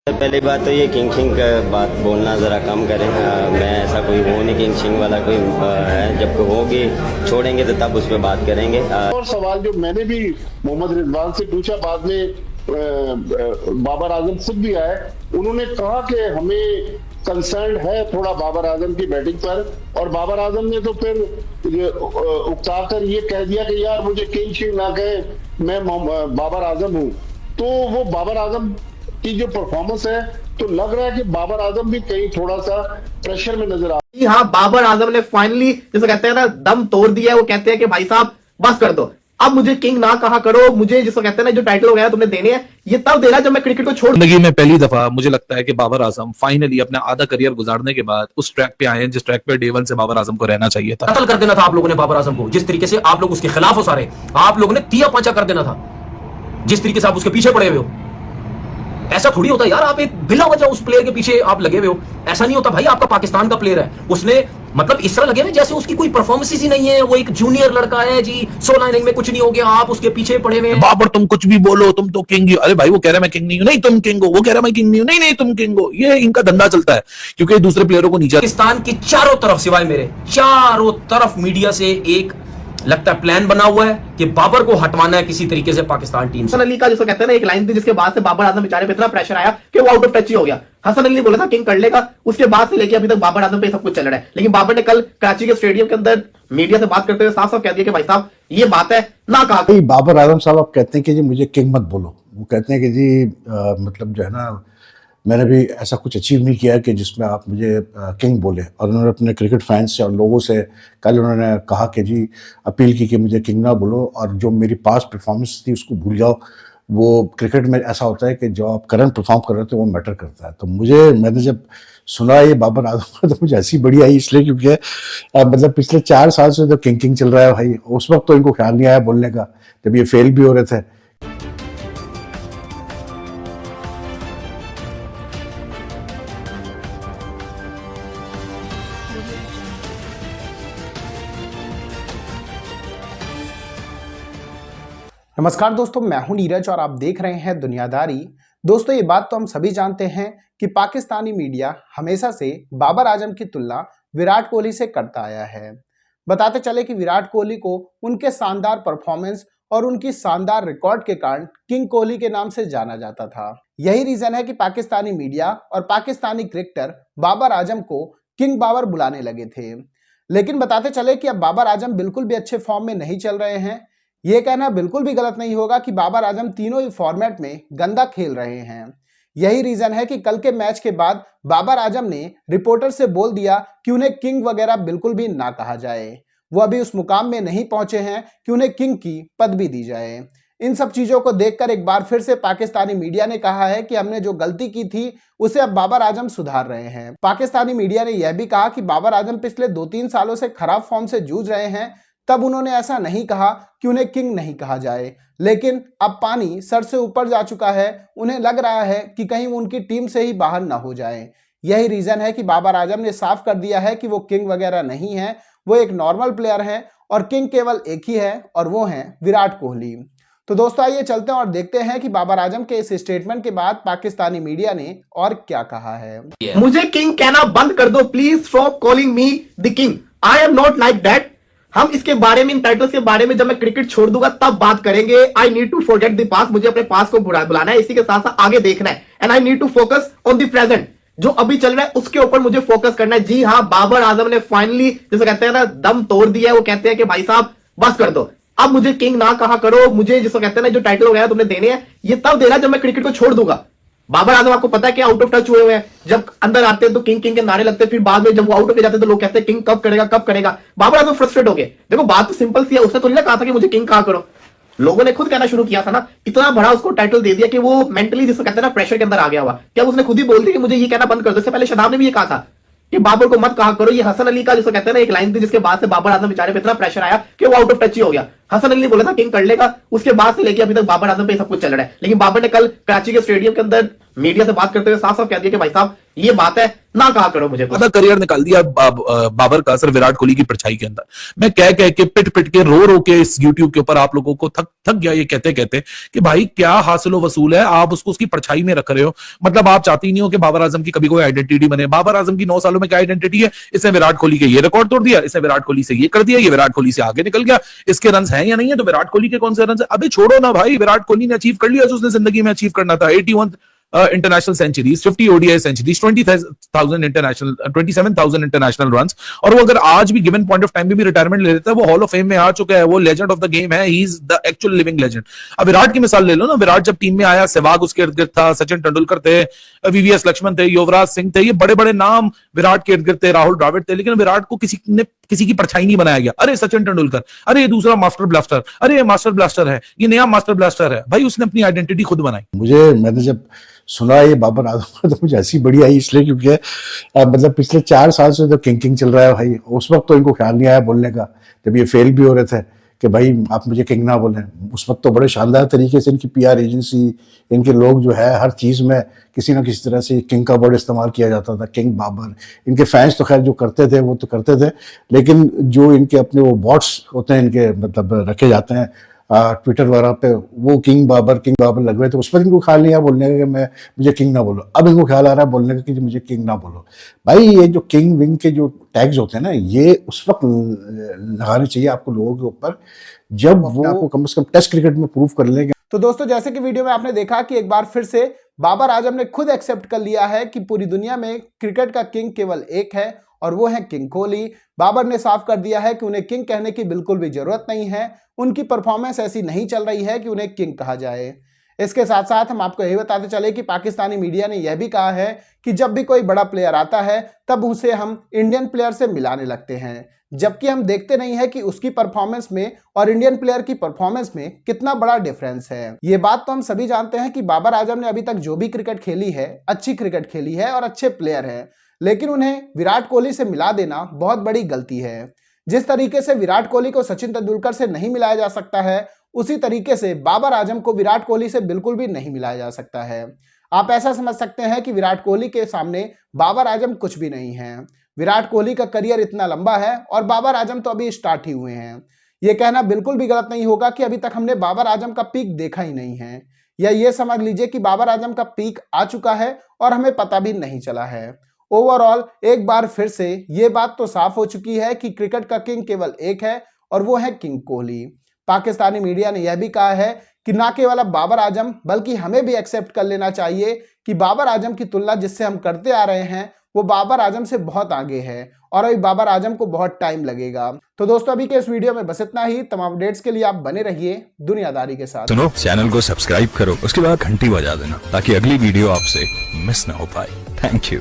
पहली बात तो ये किंग का बात बोलना ज़रा कम करें। मैं ऐसा कोई वो नहीं किंग वाला कोई है। जब होगी छोड़ेंगे तो तब उस पर बात करेंगे। और सवाल जो मैंने भी मोहम्मद रिजवान से पूछा, बाद में बाबर आजम खुद भी आए, उन्होंने कहा कि हमें कंसर्न है थोड़ा बाबर आजम की बैटिंग पर, और बाबर आजम ने तो फिर उकता कर ये कह दिया कि यार मुझे किंग ना कहे, मैं बाबर आजम हूँ। तो वो बाबर आजम की जो परफॉर्मेंस है, तो लग रहा है कि बाबर आजम भी कहीं थोड़ा सा प्रेशर में नजर आ रहा है। हाँ, बाबर आजम ने फाइनली जिसे कहते हैं ना दम तोड़ दिया है। वो कहते हैं कि भाई साहब बस कर दो, अब मुझे किंग ना कहा करो, मुझे जिसको कहते हैं ना जो टाइटल वगैरह तुमने देने हैं ये तब देना जब मैं क्रिकेट को छोड़। जिंदगी में पहली दफा मुझे लगता है कि बाबर आजम फाइनली अपना आधा करियर गुजारने के बाद उस ट्रैक पे आए हैं जिस ट्रैक पे डे वन से बाबर आजम को रहना चाहिए था। कत्ल कर देना था आप लोगों ने बाबर आजम को, जिस तरीके से आप लोग उसके खिलाफ हो सारे, आप लोगों ने तिया पांचा कर देना था, जिस तरीके से आप उसके पीछे पड़े हुए हो। ऐसा थोड़ी होता यार, आप एक बिला वजह उस प्लेयर के पीछे आप लगे हुए हो, ऐसा नहीं होता भाई। आपका पाकिस्तान का प्लेयर है, उसने मतलब इस तरह लगे हुए जैसे उसकी कोई परफॉर्मेंस ही नहीं है, वो एक जूनियर लड़का है जी, 16 इनिंग में कुछ नहीं हो गया, आप उसके पीछे पड़े हुए। बाबर तुम कुछ भी बोलो, तुम तो किंग हो। अरे भाई वो कह रहा है मैं किंग नहीं हूं, नहीं तुम किंग हो। वो कह रहा है मैं किंग नहीं हूं, नहीं नहीं तुम किंग हो। ये इनका धंधा चलता है क्योंकि दूसरे प्लेयरों को नीचे। पाकिस्तान की चारों तरफ सिवाय मेरे चारों तरफ मीडिया से एक लगता है प्लान बना हुआ है कि बाबर को हटवाना है किसी तरीके से पाकिस्तान टीम से। हसन अली का जिसको कहते हैं ना एक लाइन थी जिसके बाद से बाबर आजम बेचारे पे इतना प्रेशर आया कि वो आउट ऑफ टच ही हो गया। हसन अली ने बोला था किंग कर लेगा, उसके बाद से लेके अभी तक बाबर आजम पे सब कुछ चल रहा है। लेकिन बाबर ने कल कराची के स्टेडियम के अंदर मीडिया से बात करते हुए साफ साफ कह दिया कि भाई साहब ये बात है ना कहा। बाबर आजम साहब आप कहते हैं कि जी मुझे किंग मत बोलो, वो कहते हैं कि जी मतलब जो है ना मैंने भी ऐसा कुछ अचीव नहीं किया कि जिसमें आप मुझे किंग बोले। और उन्होंने अपने क्रिकेट फैंस से और लोगों से कल उन्होंने कहा कि जी अपील की कि मुझे किंग ना बोलो, और जो मेरी पास्ट परफॉर्मेंस थी उसको भूल जाओ। वो क्रिकेट में ऐसा होता है कि जो आप करंट परफॉर्म कर रहे हो तो वो मैटर करता है। तो मैंने जब सुना ये बाबर आजम का तो मुझे हंसी बड़ी आई, इसलिए क्योंकि मतलब पिछले 4 साल से जो किंग चल रहा है भाई, उस वक्त तो इनको ख्याल नहीं आया बोलने का जब ये फेल भी हो रहे थे। नमस्कार दोस्तों, मैं हूं नीरज और आप देख रहे हैं दुनियादारी। दोस्तों ये बात तो हम सभी जानते हैं कि पाकिस्तानी मीडिया हमेशा से बाबर आजम की तुलना विराट कोहली से करता आया है। बताते चले कि विराट कोहली को उनके शानदार परफॉर्मेंस और उनकी शानदार रिकॉर्ड के कारण किंग कोहली के नाम से जाना जाता था। यही रीजन है कि पाकिस्तानी मीडिया और पाकिस्तानी क्रिकेटर बाबर आजम को किंग बाबर बुलाने लगे थे। लेकिन बताते चले कि अब बाबर आजम बिल्कुल भी अच्छे फॉर्म में नहीं चल रहे हैं। ये कहना बिल्कुल भी गलत नहीं होगा कि बाबर आजम तीनों ही फॉर्मेट में गंदा खेल रहे हैं। यही रीजन है कि कल के मैच के बाद बाबर आजम ने रिपोर्टर से बोल दिया कि उन्हें किंग वगैरह बिल्कुल भी ना कहा जाए। वो अभी उस मुकाम में नहीं पहुंचे हैं कि उन्हें किंग की पदवी दी जाए। इन सब चीजों को देखकर एक बार फिर से पाकिस्तानी मीडिया ने कहा है कि हमने जो गलती की थी उसे अब बाबर आजम सुधार रहे हैं। पाकिस्तानी मीडिया ने यह भी कहा कि बाबर आजम पिछले 2-3 सालों से खराब फॉर्म से जूझ रहे हैं, तब उन्होंने ऐसा नहीं कहा कि उन्हें किंग नहीं कहा जाए। लेकिन अब पानी सर से ऊपर जा चुका है, उन्हें लग रहा है कि कहीं उनकी टीम से ही बाहर ना हो जाए। यही रीजन है कि बाबर आजम ने साफ कर दिया है कि वो किंग वगैरह नहीं है, वो एक नॉर्मल प्लेयर है और किंग केवल एक ही है और वो है विराट कोहली। तो दोस्तों आइए चलते हैं और देखते हैं कि बाबर आजम के इस स्टेटमेंट के बाद पाकिस्तानी मीडिया ने और क्या कहा है। मुझे किंग कहना बंद कर दो, please stop calling me the king, I am not like that. हम इसके बारे में, इन टाइटल्स के बारे में जब मैं क्रिकेट छोड़ दूंगा तब बात करेंगे। I need to forget the past, मुझे अपने पास्ट को बुलाना है, इसी के साथ साथ आगे देखना है। And I need to focus on the present, जो अभी चल रहा है उसके ऊपर मुझे फोकस करना है। जी हाँ, बाबर आजम ने फाइनली जिसे कहते हैं ना दम तोड़ दिया है। वो कहते हैं कि भाई साहब बस कर दो, अब मुझे किंग ना कहा करो, मुझे जिसको कहते हैं ना जो टाइटल वगैरह तुमने देने हैं ये तब देना जब मैं क्रिकेट को छोड़ दूंगा। बाबर आजम आपको पता है कि आउट ऑफ टच हुए हुए हैं। जब अंदर आते हैं तो किंग किंग के नारे लगते हैं, फिर बाद में जब वो आउट हो जाते हैं तो लोग कहते हैं किंग कब करेगा कब करेगा। बाबर आजम फ्रस्ट्रेट हो गए। देखो बात तो सिंपल सी है, उसने तो नहीं कहा था कि मुझे किंग कहा करो, लोगों ने खुद कहना शुरू किया था ना। इतना बड़ा उसको टाइटल दे दिया कि वो मेंटली जिसको कहते हैं ना प्रेशर के अंदर आ गया हुआ। क्या उसने खुद ही बोल दिया कि मुझे ये कहना बंद कर दो। इससे पहले शदाब ने भी ये कहा था कि बाबर को मत कहा करो। ये हसन अली का जिसको कहते हैं ना एक लाइन थी जिसके बाद से बाबर आजम बेचारे पे इतना प्रेशर आया कि वो आउट ऑफ टच ही हो गया। हसन अली ने बोला था किंग कर लेगा, उसके बाद से लेके अभी तक बाबर आजम पे सब कुछ चल रहा है। लेकिन बाबर ने कल कराची के स्टेडियम के अंदर मीडिया से बात करते हुए साफ साफ कह दिया कि भाई साहब ये बात है ना कहा करो मुझे कुछ। आधा करियर निकाल दिया बाबर का सिर्फ विराट कोहली की परछाई के अंदर। मैं कह के पिट के रो के इस यूट्यूब के ऊपर आप लोगों को थक गया ये कहते कहते कि भाई क्या हासिल वसूल है, आप उसको उसकी परछाई में रख रहे हो। मतलब आप चाहती नहीं हो कि बाबर आजम की कभी कोई आइडेंटिटी बने। बाबर आजम की 9 सालों में क्या आइडेंटिटी है? इसने विराट कोहली के ये रिकॉर्ड तोड़ दिया, इसने विराट कोहली से ये कर दिया, ये विराट कोहली से आगे निकल गया, इसके रन हैं या नहीं है, तो विराट कोहली के कौन से रन है? अबे छोड़ो ना भाई, विराट कोहली ने अचीव कर लिया जो उसने जिंदगी में अचीव करना था। 81 international centuries, 50 ODI centuries, 27,000 international runs, और वो अगर आज भी गिवन पॉइंट ऑफ टाइम में भी रिटायरमेंट ले लेता है, वो हॉल ऑफ फेम में आ चुका है, वो लेजेंड ऑफ द गेम है, he is the actual living legend. अब विराट की मिसाल ले लो ना, विराट जब टीम में आया, सहवाग उसके इर्द गिर्द था, सचिन तेंदुलकर थे, वीवीएस लक्ष्मण थे, युवराज सिंह थे, ये बड़े बड़े नाम विराट के इर्द गिर्द थे, राहुल द्रविड़ थे, लेकिन विराट को किसी की परछाई नहीं बनाया गया। अरे सचिन तेंदुलकर, अरे ये दूसरा मास्टर ब्लास्टर, अरे ये मास्टर ब्लास्टर है, ये नया मास्टर ब्लास्टर है। भाई उसने अपनी आइडेंटिटी खुद बनाई। मैंने जब सुना ये बाबर आजम का तो मुझे हंसी बड़ी आई, इसलिए क्योंकि मतलब पिछले 4 साल से तो किंग चल रहा है भाई। उस वक्त तो इनको ख्याल नहीं आया बोलने का, जब ये फेल भी हो रहे थे कि भाई आप मुझे किंग ना बोलें। उस वक्त तो बड़े शानदार तरीके से इनकी पीआर एजेंसी, इनके लोग जो है हर चीज़ में किसी ना किसी तरह से किंग का वर्ड इस्तेमाल किया जाता था, किंग बाबर। इनके फैंस तो खैर जो करते थे वो तो करते थे, लेकिन जो इनके अपने वो बॉट्स होते हैं इनके, मतलब रखे जाते हैं ट्विटर वगैरह पे, वो किंग बाबर लग रहे थे। उस पर इनको ख्याल नहीं आया बोलने का कि मुझे किंग ना बोलो। अब इनको ख्याल आ रहा है बोलने का कि मुझे किंग ना बोलो। भाई ये जो किंग विंग के जो टैग्स होते हैं ना, ये उस वक्त लगाने चाहिए आपको लोगों के ऊपर जब वो आपको कम से कम टेस्ट क्रिकेट में प्रूव कर लेंगे। तो दोस्तों, जैसे कि वीडियो में आपने देखा कि एक बार फिर से बाबर आजम ने खुद एक्सेप्ट कर लिया है कि पूरी दुनिया में क्रिकेट का किंग केवल एक है और वो है किंग कोहली। बाबर ने साफ कर दिया है कि उन्हें किंग कहने की बिल्कुल भी जरूरत नहीं है, उनकी परफॉर्मेंस ऐसी नहीं चल रही है कि उन्हें किंग कहा जाए। इसके साथ साथ हम आपको यही बताते चले कि पाकिस्तानी मीडिया ने यह भी कहा है कि जब भी कोई बड़ा प्लेयर आता है तब उसे हम इंडियन प्लेयर से मिलाने लगते हैं, जबकि हम देखते नहीं है कि उसकी परफॉर्मेंस में और इंडियन प्लेयर की परफॉर्मेंस में कितना बड़ा डिफरेंस है। ये बात तो हम सभी जानते हैं कि बाबर आजम ने अभी तक जो भी क्रिकेट खेली है, अच्छी क्रिकेट खेली है और अच्छे प्लेयर है, लेकिन उन्हें विराट कोहली से मिला देना बहुत बड़ी गलती है। जिस तरीके से विराट कोहली को सचिन तेंदुलकर से नहीं मिलाया जा सकता है, उसी तरीके से बाबर आजम को विराट कोहली से बिल्कुल भी नहीं मिलाया जा सकता है। आप ऐसा समझ सकते हैं कि विराट कोहली के सामने बाबर आजम कुछ भी नहीं है। विराट कोहली का करियर इतना लंबा है और बाबर आजम तो अभी स्टार्ट ही हुए हैं। यह कहना बिल्कुल भी गलत नहीं होगा कि अभी तक हमने बाबर आजम का पीक देखा ही नहीं है, या ये समझ लीजिए कि बाबर आजम का पीक आ चुका है और हमें पता भी नहीं चला है। ओवरऑल एक बार फिर से ये बात तो साफ हो चुकी है कि क्रिकेट का किंग केवल एक है और वो है किंग कोहली। पाकिस्तानी मीडिया ने यह भी कहा है कि ना केवल अब बाबर आजम बल्कि हमें भी एक्सेप्ट कर लेना चाहिए कि बाबर आजम की तुलना जिससे हम करते आ रहे हैं वो बाबर आजम से बहुत आगे है और अभी बाबर आजम को बहुत टाइम लगेगा। तो दोस्तों, अभी के इस वीडियो में बस इतना ही। तमाम अपडेट्स के लिए आप बने रहिए दुनियादारी के साथ। सुनो, चैनल को सब्सक्राइब करो, उसके बाद घंटी बजा देना ताकि अगली वीडियो आपसे मिस ना हो पाए। Thank you.